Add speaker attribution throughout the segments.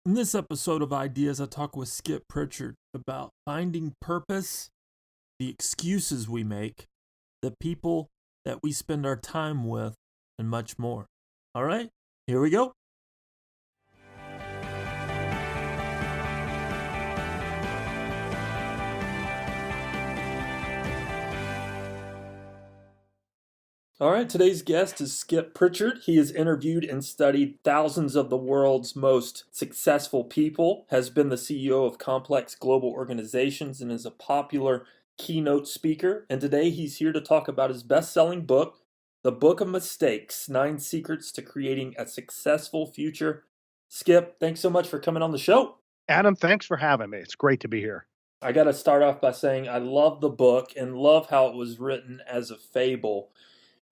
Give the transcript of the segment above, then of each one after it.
Speaker 1: In this episode of Ideas, I talk with Skip Prichard about finding purpose, the excuses we make, the people that we spend our time with, and much more. All right, here we go. All right, today's guest is Skip Prichard. He has interviewed and studied thousands of the world's most successful people, has been the CEO of complex global organizations, and is a popular keynote speaker. And today he's here to talk about his best-selling book, The Book of Mistakes, 9 Secrets to Creating a Successful Future. Skip, thanks so much for coming on the show.
Speaker 2: Adam, thanks for having me. It's great to be here.
Speaker 1: I got to start off by saying I love the book and love how it was written as a fable.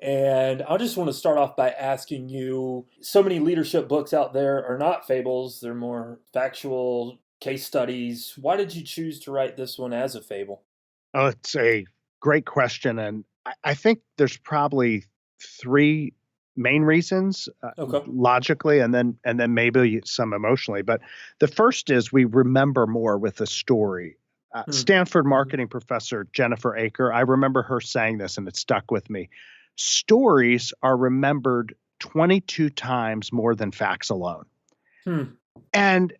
Speaker 1: And I just want to start off by asking you, so many leadership books out there are not fables, they're more factual case studies. Why did you choose to write this one as a fable?
Speaker 2: Oh, it's a great question. And I think there's probably 3 main reasons, logically, and then maybe some emotionally. But the first is we remember more with a story. Stanford marketing professor Jennifer Aker, I remember her saying this and it stuck with me. Stories are remembered 22 times more than facts alone. And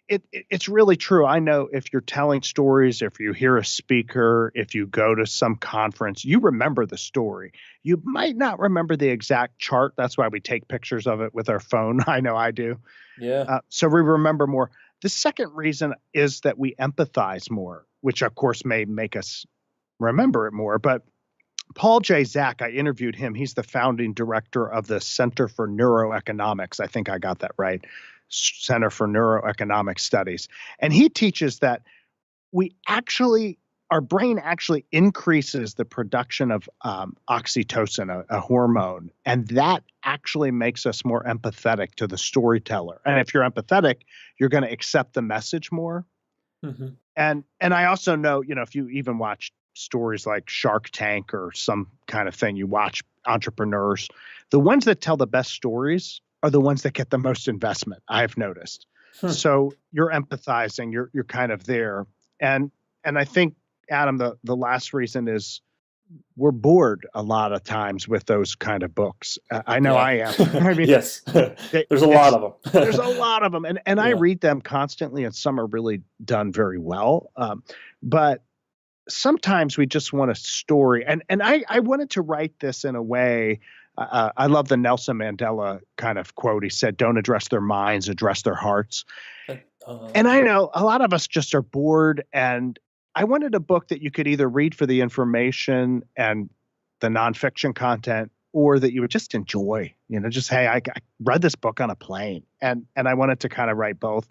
Speaker 2: it's really true. I know if you're telling stories, if you hear a speaker, if you go to some conference, you remember the story. You might not remember the exact chart. That's why we take pictures of it with our phone. I know I do.
Speaker 1: Yeah.
Speaker 2: So we remember more. The second reason is that we empathize more, which of course may make us remember it more. But Paul J. Zak, I interviewed him. He's the founding director of the Center for Neuroeconomics. I think I got that right. Center for Neuroeconomic Studies. And he teaches that our brain actually increases the production of oxytocin, a hormone. And that actually makes us more empathetic to the storyteller. And if you're empathetic, you're going to accept the message more. Mm-hmm. And I also know, if you even watch stories like Shark Tank or some kind of thing, you watch entrepreneurs, the ones that tell the best stories are the ones that get the most investment, I've noticed. So you're empathizing, you're kind of there. And I think, Adam, the last reason is we're bored a lot of times with those kind of books. I know I am. I mean,
Speaker 1: yes, there's a lot of them.
Speaker 2: There's a lot of them. And I read them constantly, and some are really done very well. But sometimes we just want a story. And I wanted to write this in a way. I love the Nelson Mandela kind of quote. He said, "Don't address their minds, address their hearts." And I know a lot of us just are bored. And I wanted a book that you could either read for the information and the nonfiction content, or that you would just enjoy, just, hey, I read this book on a plane. And I wanted to kind of write both.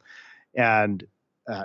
Speaker 2: And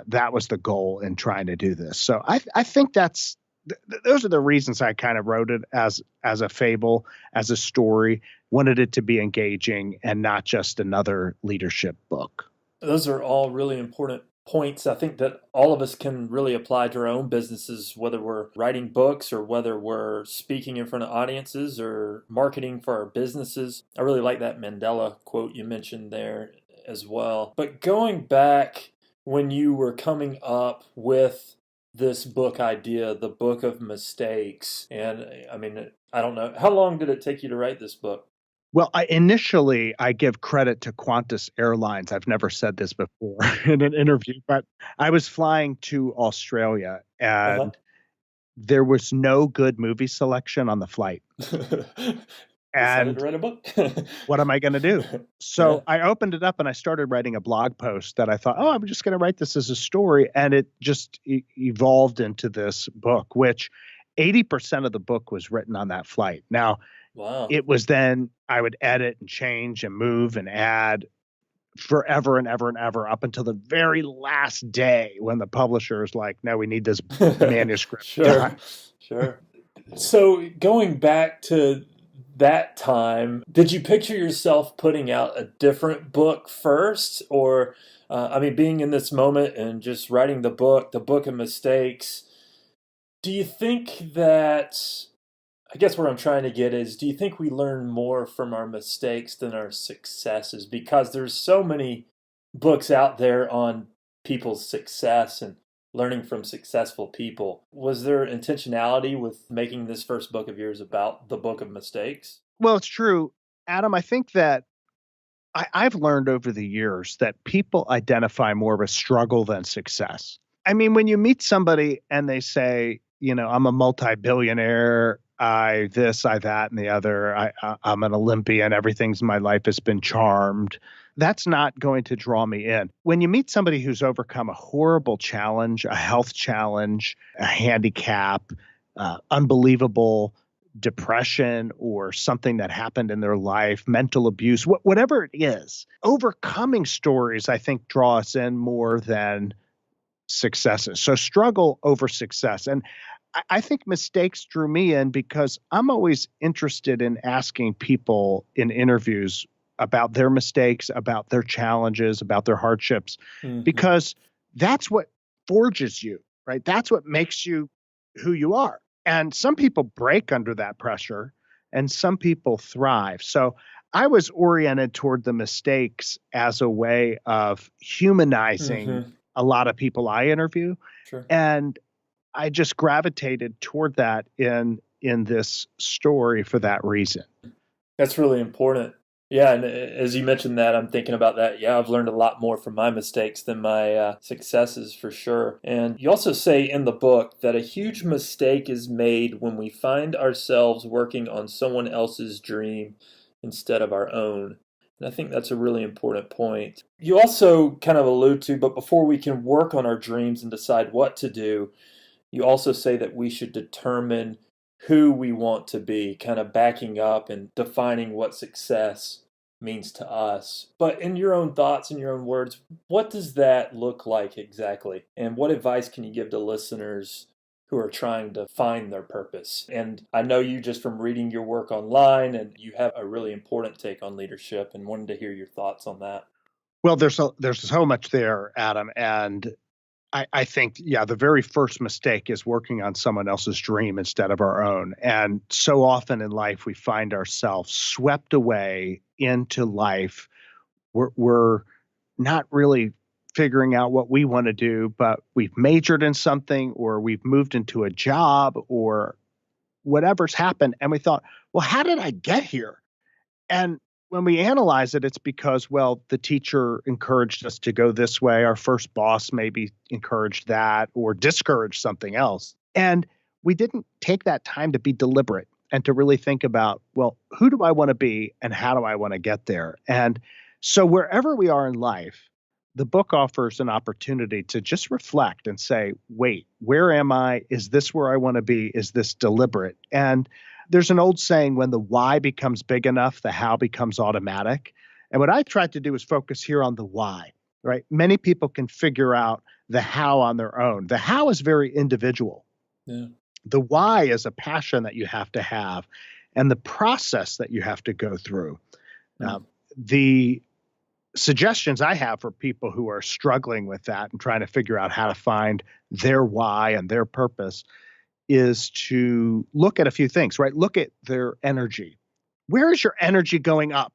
Speaker 2: that was the goal in trying to do this. So I think those are the reasons I kind of wrote it as a fable, as a story, wanted it to be engaging and not just another leadership book.
Speaker 1: Those are all really important points. I think that all of us can really apply to our own businesses, whether we're writing books or whether we're speaking in front of audiences or marketing for our businesses. I really like that Mandela quote you mentioned there as well. But going back, when you were coming up with this book idea, The Book of Mistakes, and I mean, I don't know, how long did it take you to write this book?
Speaker 2: Well, initially, I give credit to Qantas Airlines. I've never said this before in an interview, but I was flying to Australia and there was no good movie selection on the flight.
Speaker 1: And to write a book.
Speaker 2: What am I going to do? So I opened it up and I started writing a blog post that I thought, I'm just going to write this as a story. And it just evolved into this book, which 80% of the book was written on that flight. Now, it was then I would edit and change and move and add forever and ever and ever up until the very last day when the publisher is like, no, we need this manuscript.
Speaker 1: Sure. So going back to that time, did you picture yourself putting out a different book first? Or, being in this moment and just writing the Book of Mistakes, do you think that, I guess what I'm trying to get is, do you think we learn more from our mistakes than our successes? Because there's so many books out there on people's success and learning from successful people. Was there intentionality with making this first book of yours about the book of mistakes?
Speaker 2: Well, it's true, Adam. I think that I've learned over the years that people identify more of a struggle than success. I mean, when you meet somebody and they say, I'm a multi-billionaire, I this, I that, and the other, I'm an Olympian, everything's in my life has been charmed. That's not going to draw me in. When you meet somebody who's overcome a horrible challenge, a health challenge, a handicap, unbelievable depression or something that happened in their life, mental abuse, whatever it is, overcoming stories, I think, draw us in more than successes. So struggle over success. And I think mistakes drew me in because I'm always interested in asking people in interviews about their mistakes, about their challenges, about their hardships,
Speaker 1: Mm-hmm.
Speaker 2: because that's what forges you, right? That's what makes you who you are. And some people break under that pressure and some people thrive. So I was oriented toward the mistakes as a way of humanizing
Speaker 1: Mm-hmm.
Speaker 2: a lot of people I interview.
Speaker 1: Sure.
Speaker 2: And I just gravitated toward that in this story for that reason.
Speaker 1: That's really important. Yeah, and as you mentioned that, I'm thinking about that. Yeah, I've learned a lot more from my mistakes than my successes for sure. And you also say in the book that a huge mistake is made when we find ourselves working on someone else's dream instead of our own. And I think that's a really important point. You also kind of allude to, but before we can work on our dreams and decide what to do, you also say that we should determine who we want to be, kind of backing up and defining what success means to us. But in your own thoughts and your own words, what does that look like exactly? And what advice can you give to listeners who are trying to find their purpose? And I know you just from reading your work online, and you have a really important take on leadership, and wanted to hear your thoughts on that.
Speaker 2: Well, there's so much there, Adam, and I think, yeah, the very first mistake is working on someone else's dream instead of our own. And so often in life, we find ourselves swept away into life. We're not really figuring out what we want to do, but we've majored in something or we've moved into a job or whatever's happened. And we thought, well, how did I get here? And when we analyze it, it's because, well, the teacher encouraged us to go this way. Our first boss maybe encouraged that or discouraged something else. And we didn't take that time to be deliberate and to really think about, well, who do I want to be and how do I want to get there? And so wherever we are in life, the book offers an opportunity to just reflect and say, wait, where am I? Is this where I want to be? Is this deliberate? And there's an old saying, when the why becomes big enough, the how becomes automatic. And what I tried to do is focus here on the why, right? Many people can figure out the how on their own. The how is very individual.
Speaker 1: Yeah.
Speaker 2: The why is a passion that you have to have and the process that you have to go through.
Speaker 1: Mm.
Speaker 2: The suggestions I have for people who are struggling with that and trying to figure out how to find their why and their purpose is to look at a few things, right? Look at their energy. Where is your energy going up?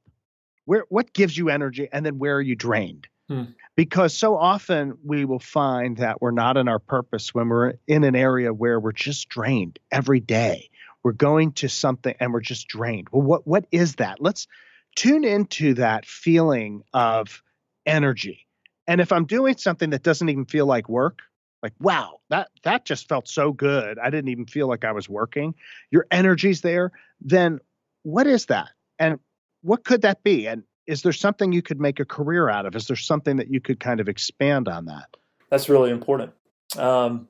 Speaker 2: What gives you energy? And then where are you drained?
Speaker 1: Mm.
Speaker 2: Because so often we will find that we're not in our purpose when we're in an area where we're just drained every day. We're going to something and we're just drained. Well, what is that? Let's tune into that feeling of energy. And if I'm doing something that doesn't even feel like work, like, wow, that just felt so good. I didn't even feel like I was working. Your energy's there. Then what is that? And what could that be? And is there something you could make a career out of? Is there something that you could kind of expand on that?
Speaker 1: That's really important. Yeah.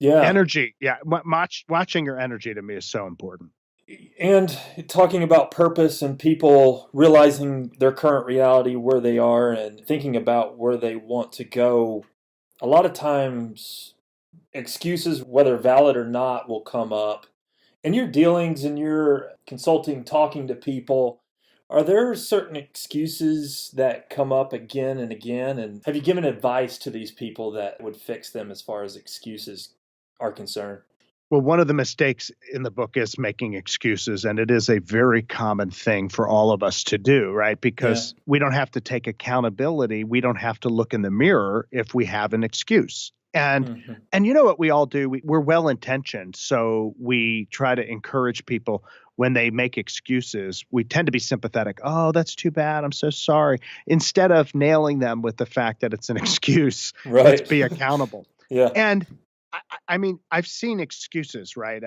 Speaker 2: Energy. Yeah. Watching your energy to me is so important.
Speaker 1: And talking about purpose and people realizing their current reality, where they are, and thinking about where they want to go, a lot of times excuses, whether valid or not, will come up. In your dealings, in your consulting, talking to people, are there certain excuses that come up again and again? And have you given advice to these people that would fix them as far as excuses are concerned?
Speaker 2: Well, one of the mistakes in the book is making excuses, and it is a very common thing for all of us to do, right?
Speaker 1: Yeah.
Speaker 2: Because we don't have to take accountability. We don't have to look in the mirror if we have an excuse. And
Speaker 1: Hmm.
Speaker 2: and you know what we all do? We're well intentioned, so we try to encourage people when they make excuses. We tend to be sympathetic. Oh, that's too bad. I'm so sorry. Instead of nailing them with the fact that it's an excuse, let's
Speaker 1: Right.
Speaker 2: be accountable.
Speaker 1: Yeah.
Speaker 2: And I mean, I've seen excuses, right?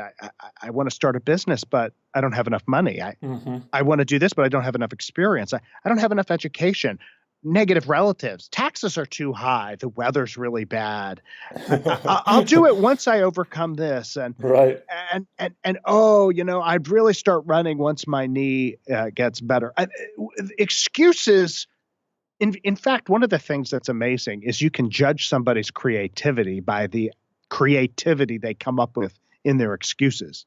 Speaker 2: I want to start a business, but I don't have enough money.
Speaker 1: Hmm.
Speaker 2: I want to do this, but I don't have enough experience. I don't have enough education. Negative relatives. Taxes are too high. The weather's really bad. I'll do it once I overcome this.
Speaker 1: Right.
Speaker 2: And oh, I'd really start running once my knee gets better. Excuses. In fact, one of the things that's amazing is you can judge somebody's creativity by the creativity they come up with in their excuses.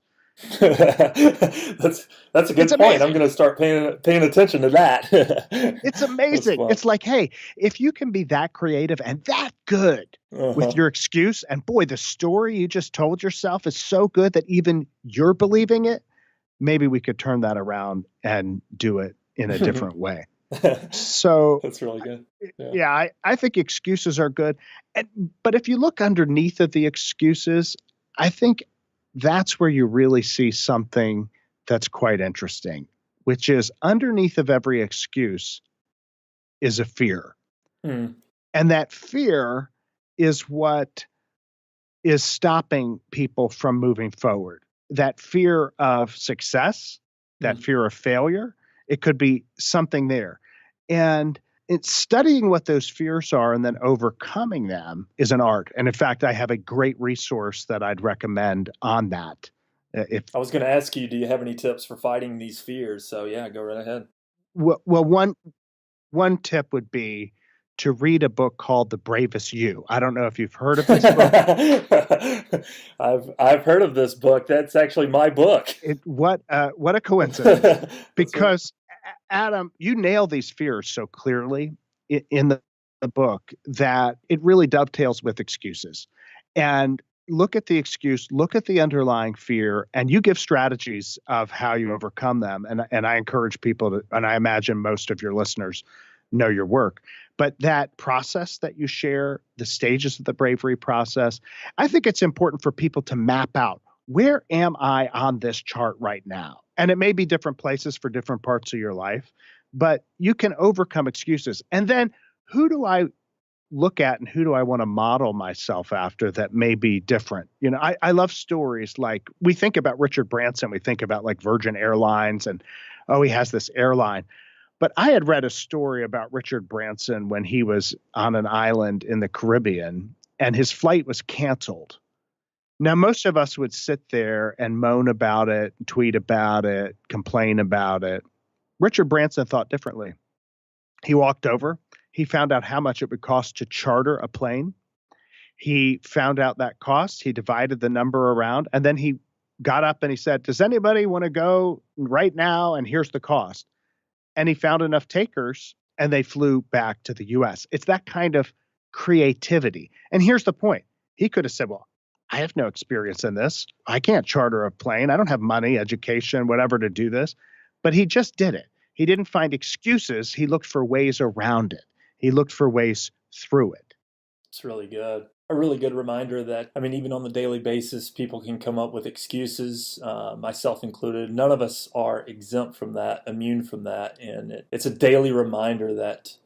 Speaker 1: That's a
Speaker 2: It's
Speaker 1: good point. I'm
Speaker 2: amazing.
Speaker 1: going to start paying attention to that.
Speaker 2: It's
Speaker 1: That's
Speaker 2: amazing.
Speaker 1: fun.
Speaker 2: It's like, hey, if you can be that creative and that good with
Speaker 1: Uh-huh.
Speaker 2: your excuse, and boy, the story you just told yourself is so good that even you're believing it, maybe we could turn that around and do it in a different way. So,
Speaker 1: That's really good. Yeah.
Speaker 2: yeah, I think excuses are good. And, but if you look underneath of the excuses, I think that's where you really see something that's quite interesting, which is underneath of every excuse is a fear.
Speaker 1: Mm.
Speaker 2: And that fear is what is stopping people from moving forward. That fear of success, that
Speaker 1: Mm.
Speaker 2: fear of failure, it could be something there. And it's studying what those fears are and then overcoming them is an art. And in fact, I have a great resource that I'd recommend on that. If
Speaker 1: I was going to ask you, do you have any tips for fighting these fears? So yeah, go right ahead.
Speaker 2: well, one tip would be to read a book called The Bravest You. I don't know if you've heard of this book.
Speaker 1: I've heard of this book. That's actually my book.
Speaker 2: What a coincidence.
Speaker 1: That's right.
Speaker 2: Because Adam, you nail these fears so clearly in the book that it really dovetails with excuses. And look at the excuse, look at the underlying fear, and you give strategies of how you overcome them. And I encourage people to, and I imagine most of your listeners know your work. But that process that you share, the stages of the bravery process, I think it's important for people to map out, where am I on this chart right now? And it may be different places for different parts of your life, but you can overcome excuses. And then who do I look at and who do I want to model myself after that may be different? I love stories like we think about Richard Branson, we think about like Virgin Airlines and, oh, he has this airline. But I had read a story about Richard Branson when he was on an island in the Caribbean and his flight was canceled. Now, most of us would sit there and moan about it, tweet about it, complain about it. Richard Branson thought differently. He walked over, he found out how much it would cost to charter a plane. He found out that cost, he divided the number around, and then he got up and he said, does anybody want to go right now? And here's the cost. And he found enough takers and they flew back to the US. It's that kind of creativity. And here's the point. He could have said, well, I have no experience in this. I can't charter a plane. I don't have money, education, whatever to do this. But he just did it. He didn't find excuses. He looked for ways around it. He looked for ways through it.
Speaker 1: It's really good. A really good reminder that, I mean, even on the daily basis, people can come up with excuses, myself included. None of us are exempt from that, immune from that. And it's a daily reminder that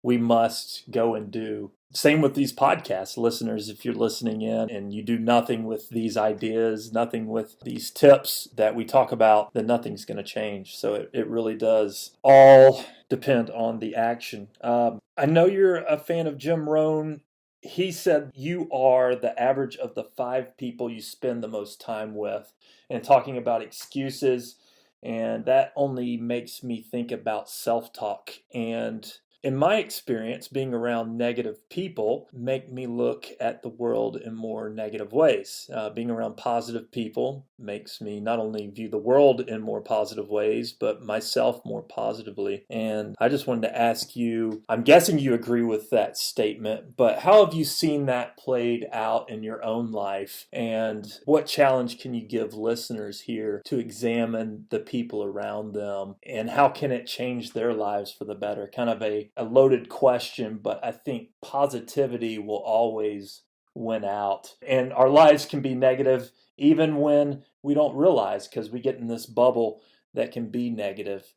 Speaker 1: we must go and do. Same with these podcast listeners. If you're listening in and you do nothing with these ideas, nothing with these tips that we talk about, then nothing's going to change. So it really does all depend on the action. I know you're a fan of Jim Rohn. He said you are the average of the 5 people you spend the most time with, and talking about excuses. And that only makes me think about self-talk. And in my experience, being around negative people make me look at the world in more negative ways. Being around positive people makes me not only view the world in more positive ways, but myself more positively. And I just wanted to ask you, I'm guessing you agree with that statement, but how have you seen that played out in your own life? And what challenge can you give listeners here to examine the people around them? And how can it change their lives for the better? Kind of a loaded question, but I think positivity will always win out. And our lives can be negative even when we don't realize, because we get in this bubble that can be negative.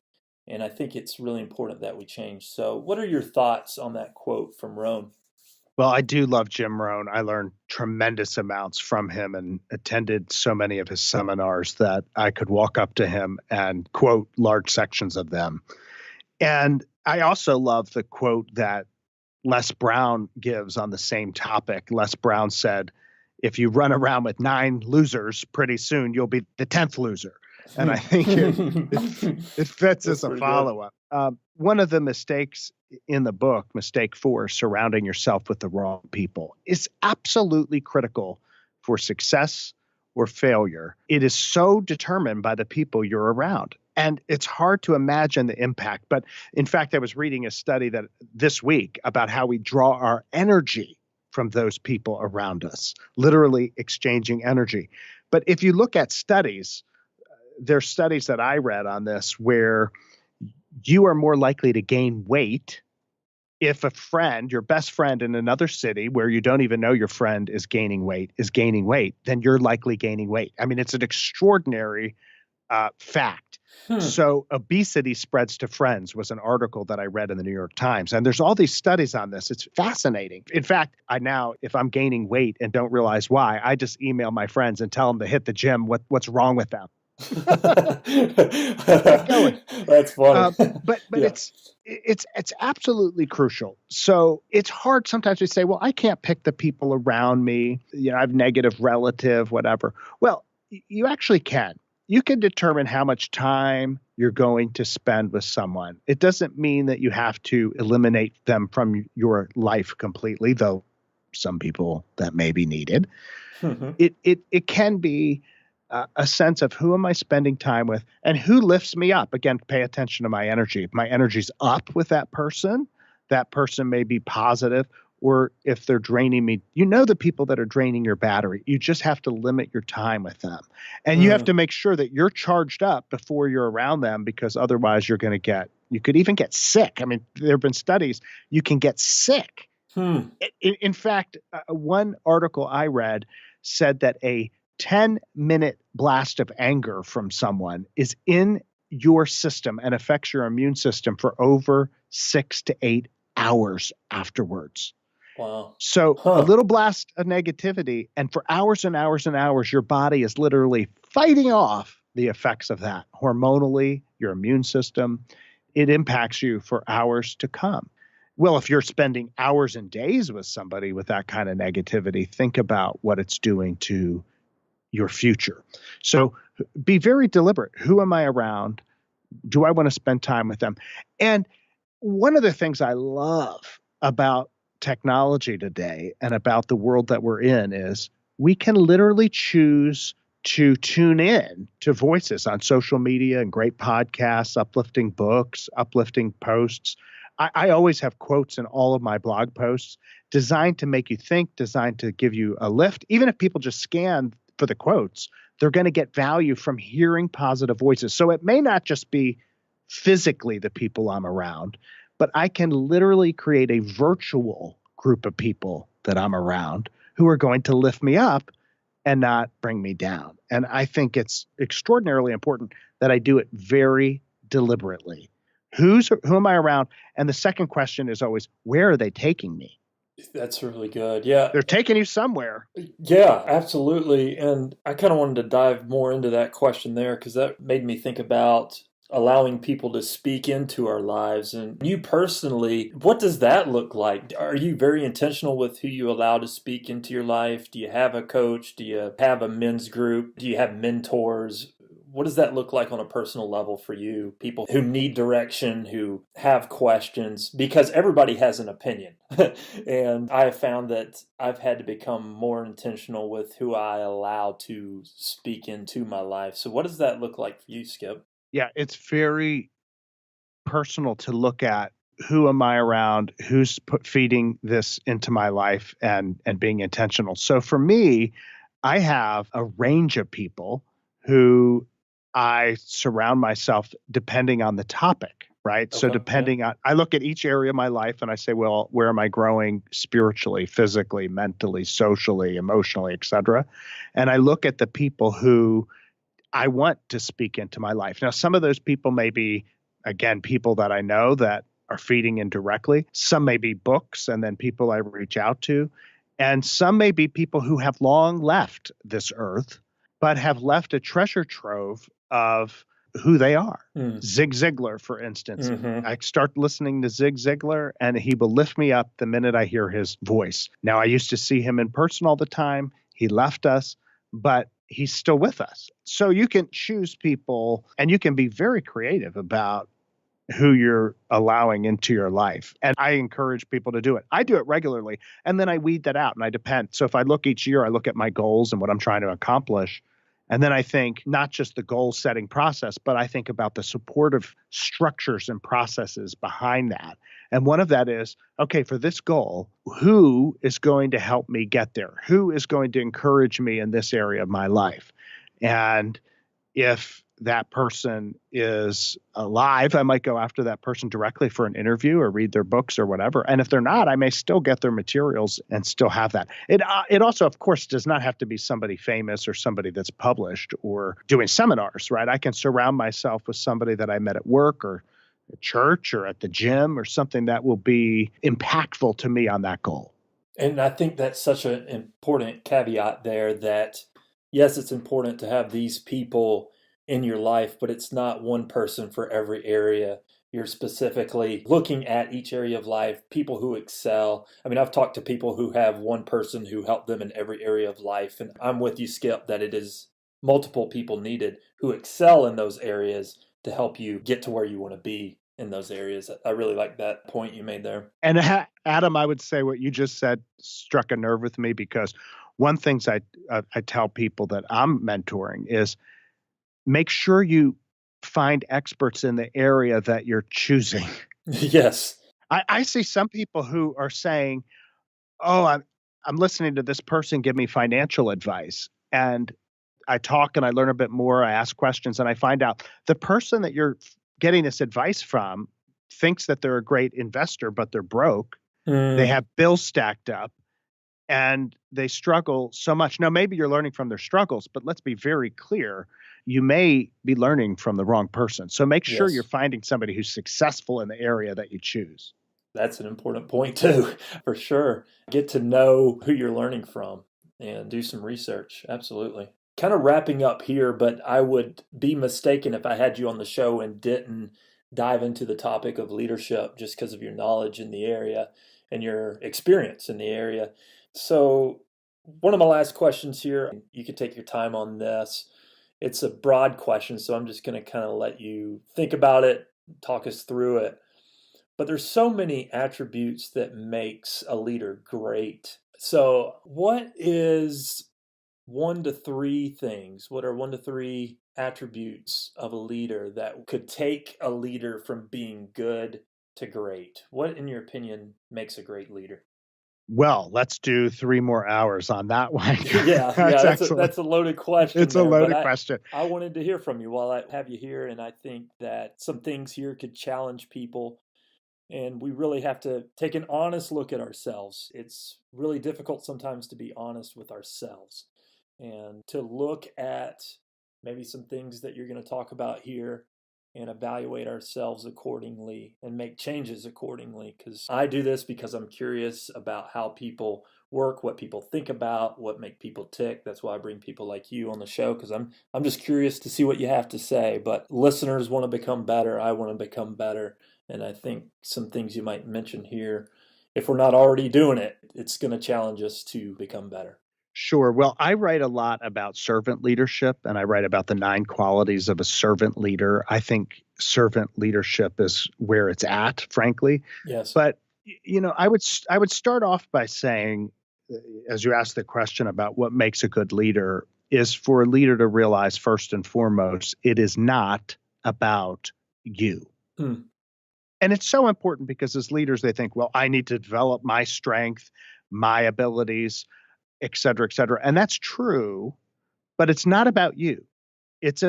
Speaker 1: And I think it's really important that we change. So, what are your thoughts on that quote from Rohn?
Speaker 2: Well, I do love Jim Rohn. I learned tremendous amounts from him and attended so many of his seminars that I could walk up to him and quote large sections of them. And I also love the quote that Les Brown gives on the same topic. Les Brown said, if you run around with 9 losers, pretty soon you'll be the 10th loser. And I think it fits as a follow-up. One of the mistakes in the book, mistake 4, surrounding yourself with the wrong people, is absolutely critical for success or failure. It is so determined by the people you're around. And it's hard to imagine the impact. But in fact, I was reading a study that this week about how we draw our energy from those people around us, literally exchanging energy. But if you look at studies, there's studies that I read on this where you are more likely to gain weight if a friend, your best friend in another city where you don't even know your friend is gaining weight, then you're likely gaining weight. I mean, it's an extraordinary fact. So obesity spreads to friends was an article that I read in the New York Times. And there's all these studies on this. It's fascinating. In fact, I now, if I'm gaining weight and don't realize why, I just email my friends and tell them to hit the gym. What's wrong with them?
Speaker 1: That's funny.
Speaker 2: But yeah. It's absolutely crucial. So it's hard sometimes to say, well, I can't pick the people around me. You know, I have negative relative, whatever. Well, you actually can. You can determine how much time you're going to spend with someone. It doesn't mean that you have to eliminate them from your life completely, though some people that may be needed. Mm-hmm. It can be a sense of who am I spending time with and who lifts me up. Again, pay attention to my energy. If my energy's up with that person may be positive. Or if they're draining me, you know the people that are draining your battery. You just have to limit your time with them. And you have to make sure that you're charged up before you're around them, because otherwise you could even get sick. I mean, there have been studies, you can get sick. In fact, one article I read said that a 10-minute blast of anger from someone is in your system and affects your immune system for over 6 to 8 hours afterwards.
Speaker 1: Wow.
Speaker 2: So a little blast of negativity, and for hours and hours and hours, your body is literally fighting off the effects of that. Hormonally, your immune system, it impacts you for hours to come. Well, if you're spending hours and days with somebody with that kind of negativity, think about what it's doing to your future. So be very deliberate. Who am I around? Do I want to spend time with them? And one of the things I love about technology today and about the world that we're in is we can literally choose to tune in to voices on social media and great podcasts, uplifting books, uplifting posts. I always have quotes in all of my blog posts designed to make you think, designed to give you a lift. Even if people just scan for the quotes, they're going to get value from hearing positive voices. So it may not just be physically the people I'm around, but I can literally create a virtual group of people that I'm around who are going to lift me up and not bring me down. And I think it's extraordinarily important that I do it very deliberately. Who am I around? And the second question is always, where are they taking me?
Speaker 1: That's really good. Yeah.
Speaker 2: They're taking you somewhere.
Speaker 1: Yeah, absolutely. And I kind of wanted to dive more into that question there, because that made me think about allowing people to speak into our lives. And you personally, what does that look like? Are you very intentional with who you allow to speak into your life? Do you have a coach? Do you have a men's group? Do you have mentors? What does that look like on a personal level for you? People who need direction, who have questions, because everybody has an opinion. And I have found that I've had to become more intentional with who I allow to speak into my life. So what does that look like for you, Skip?
Speaker 2: Yeah, it's very personal to look at who am I around, who's feeding this into my life and being intentional. So for me, I have a range of people who I surround myself depending on the topic, right? So
Speaker 1: Okay. Yeah.
Speaker 2: depending on, I look at each area of my life and I say, well, where am I growing spiritually, physically, mentally, socially, emotionally, et cetera? And I look at the people who I want to speak into my life. Now, some of those people may be, again, people that I know that are feeding in directly. Some may be books and then people I reach out to. And some may be people who have long left this earth, but have left a treasure trove of who they are.
Speaker 1: Mm.
Speaker 2: Zig Ziglar, for instance.
Speaker 1: Mm-hmm.
Speaker 2: I start listening to Zig Ziglar and he will lift me up the minute I hear his voice. Now, I used to see him in person all the time. He left us, but he's still with us. So you can choose people and you can be very creative about who you're allowing into your life. And I encourage people to do it. I do it regularly and then I weed that out and I depend. So if I look each year, I look at my goals and what I'm trying to accomplish. And then I think not just the goal setting process, but I think about the supportive structures and processes behind that. And one of that is, okay, for this goal, who is going to help me get there? Who is going to encourage me in this area of my life? And if that person is alive, I might go after that person directly for an interview or read their books or whatever. And if they're not, I may still get their materials and still have that. It also, of course, does not have to be somebody famous or somebody that's published or doing seminars, right? I can surround myself with somebody that I met at work or at church or at the gym or something that will be impactful to me on that goal.
Speaker 1: And I think that's such an important caveat there that, yes, it's important to have these people in your life, but it's not one person for every area. You're specifically looking at each area of life, people who excel. I mean, I've talked to people who have one person who helped them in every area of life. And I'm with you, Skip, that it is multiple people needed who excel in those areas to help you get to where you want to be in those areas. I really like that point you made there.
Speaker 2: And Adam, I would say what you just said struck a nerve with me because one things I tell people that I'm mentoring is make sure you find experts in the area that you're choosing.
Speaker 1: Yes.
Speaker 2: I see some people who are saying, "Oh, I'm listening to this person give me financial advice," and I talk and I learn a bit more. I ask questions and I find out the person that you're getting this advice from thinks that they're a great investor, but they're broke. They
Speaker 1: Mm,
Speaker 2: have bills stacked up and they struggle so much. Now, maybe you're learning from their struggles, but let's be very clear. You may be learning from the wrong person. So make sure you're
Speaker 1: yes.
Speaker 2: finding somebody who's successful in the area that you choose.
Speaker 1: That's an important point too, for sure. Get to know who you're learning from and do some research. Absolutely. Kind of wrapping up here, but I would be mistaken if I had you on the show and didn't dive into the topic of leadership just because of your knowledge in the area and your experience in the area. So, one of my last questions here, you could take your time on this. It's a broad question, so I'm just going to kind of let you think about it, talk us through it. But there's so many attributes that makes a leader great. So, what is 1 to 3 things? What are 1 to 3 attributes of a leader that could take a leader from being good to great? What, in your opinion, makes a great leader?
Speaker 2: Well, let's do 3 more hours on that one.
Speaker 1: Yeah, yeah,
Speaker 2: That's excellent.
Speaker 1: that's a loaded question
Speaker 2: It's a
Speaker 1: there, but
Speaker 2: loaded
Speaker 1: I
Speaker 2: question.
Speaker 1: I wanted to hear from you while I have you here, and I think that some things here could challenge people. And we really have to take an honest look at ourselves. It's really difficult sometimes to be honest with ourselves and to look at maybe some things that you're going to talk about here and evaluate ourselves accordingly and make changes accordingly. Because I do this because I'm curious about how people work, what people think about, what make people tick. That's why I bring people like you on the show because I'm just curious to see what you have to say. But listeners want to become better. I want to become better. And I think some things you might mention here, if we're not already doing it, it's going to challenge us to become better.
Speaker 2: Sure. Well, I write a lot about servant leadership and I write about the 9 qualities of a servant leader. I think servant leadership is where it's at, frankly.
Speaker 1: Yes.
Speaker 2: But I would start off by saying, as you asked the question about what makes a good leader, is for a leader to realize first and foremost, it is not about you.
Speaker 1: Hmm.
Speaker 2: And it's so important because as leaders, they think, well, I need to develop my strength, my abilities, et cetera, et cetera. And that's true, but it's not about you. It's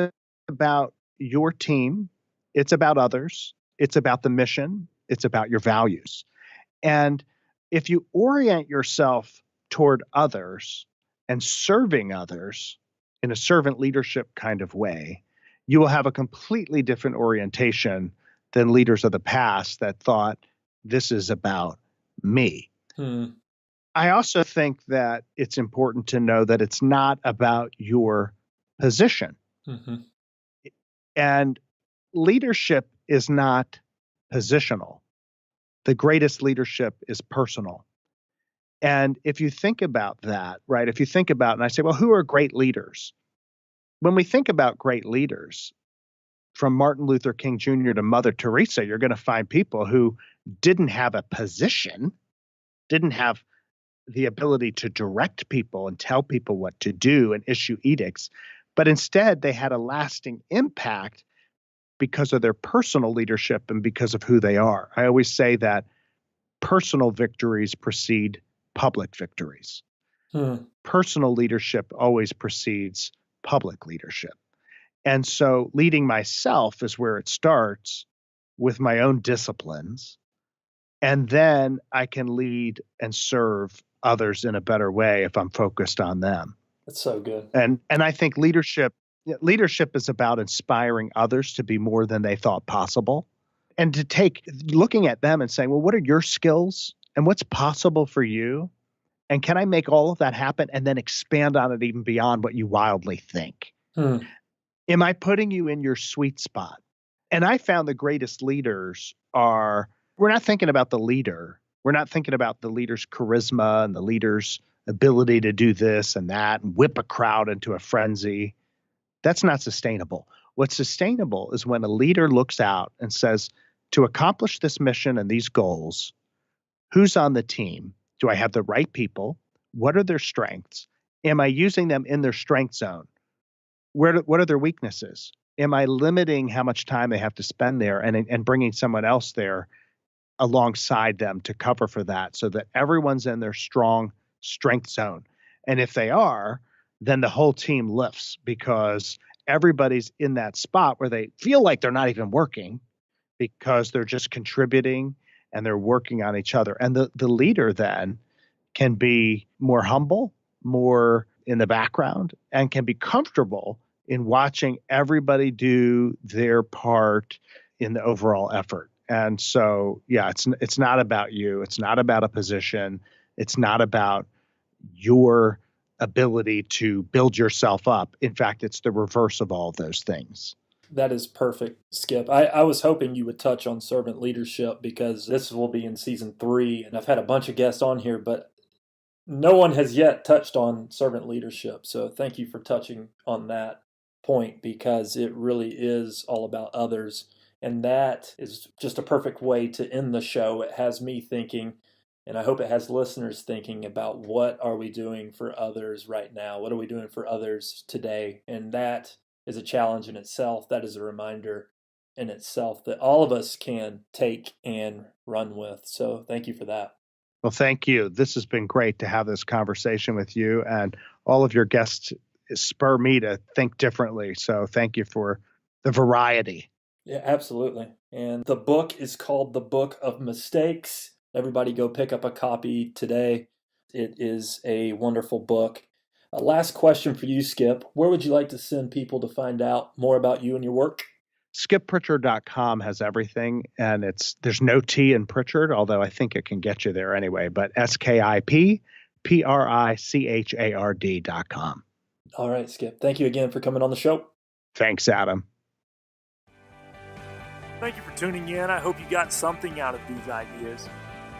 Speaker 2: about your team. It's about others. It's about the mission. It's about your values. And if you orient yourself toward others and serving others in a servant leadership kind of way, you will have a completely different orientation than leaders of the past that thought this is about me.
Speaker 1: Hmm.
Speaker 2: I also think that it's important to know that it's not about your position.
Speaker 1: Mm-hmm.
Speaker 2: And leadership is not positional. The greatest leadership is personal. And if you think about that, right, if you think about, and I say, well, who are great leaders? When we think about great leaders, from Martin Luther King Jr. to Mother Teresa, you're going to find people who didn't have a position, didn't have the ability to direct people and tell people what to do and issue edicts, but instead they had a lasting impact because of their personal leadership and because of who they are. I always say that personal victories precede public victories.
Speaker 1: Hmm.
Speaker 2: Personal leadership always precedes public leadership. And so leading myself is where it starts with my own disciplines. And then I can lead and serve others in a better way if I'm focused on them.
Speaker 1: That's so good.
Speaker 2: And I think leadership is about inspiring others to be more than they thought possible. And to take looking at them and saying, well, what are your skills and what's possible for you? And can I make all of that happen and then expand on it even beyond what you wildly think?
Speaker 1: Hmm.
Speaker 2: Am I putting you in your sweet spot? And I found the greatest leaders we're not thinking about the leader. We're not thinking about the leader's charisma and the leader's ability to do this and that and whip a crowd into a frenzy. That's not sustainable. What's sustainable is when a leader looks out and says, to accomplish this mission and these goals, who's on the team? Do I have the right people? What are their strengths? Am I using them in their strength zone? What are their weaknesses? Am I limiting how much time they have to spend there and bringing someone else there alongside them to cover for that so that everyone's in their strong strength zone? And if they are, then the whole team lifts because everybody's in that spot where they feel like they're not even working because they're just contributing and they're working on each other. And the leader then can be more humble, more in the background, and can be comfortable in watching everybody do their part in the overall effort. And so, yeah, it's not about you. It's not about a position. It's not about your ability to build yourself up. In fact, it's the reverse of all of those things.
Speaker 1: That is perfect, Skip. I was hoping you would touch on servant leadership because this will be in season 3, and I've had a bunch of guests on here, but no one has yet touched on servant leadership. So thank you for touching on that point because it really is all about others. And that is just a perfect way to end the show. It has me thinking, and I hope it has listeners thinking about what are we doing for others right now? What are we doing for others today? And that is a challenge in itself. That is a reminder in itself that all of us can take and run with. So thank you for that.
Speaker 2: Well, thank you. This has been great to have this conversation with you, and all of your guests spur me to think differently. So thank you for the variety.
Speaker 1: Yeah, absolutely. And the book is called The Book of Mistakes. Everybody go pick up a copy today. It is a wonderful book. Last question for you, Skip. Where would you like to send people to find out more about you and your work?
Speaker 2: SkipPrichard.com has everything, and there's no T in Prichard, although I think it can get you there anyway, but SkipPrichard.com.
Speaker 1: All right, Skip. Thank you again for coming on the show.
Speaker 2: Thanks, Adam.
Speaker 3: Thank you for tuning in. I hope you got something out of these ideas.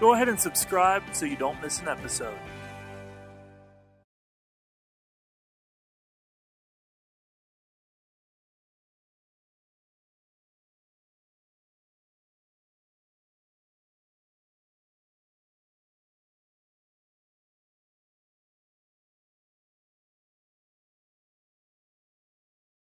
Speaker 3: Go ahead and subscribe so you don't miss an episode.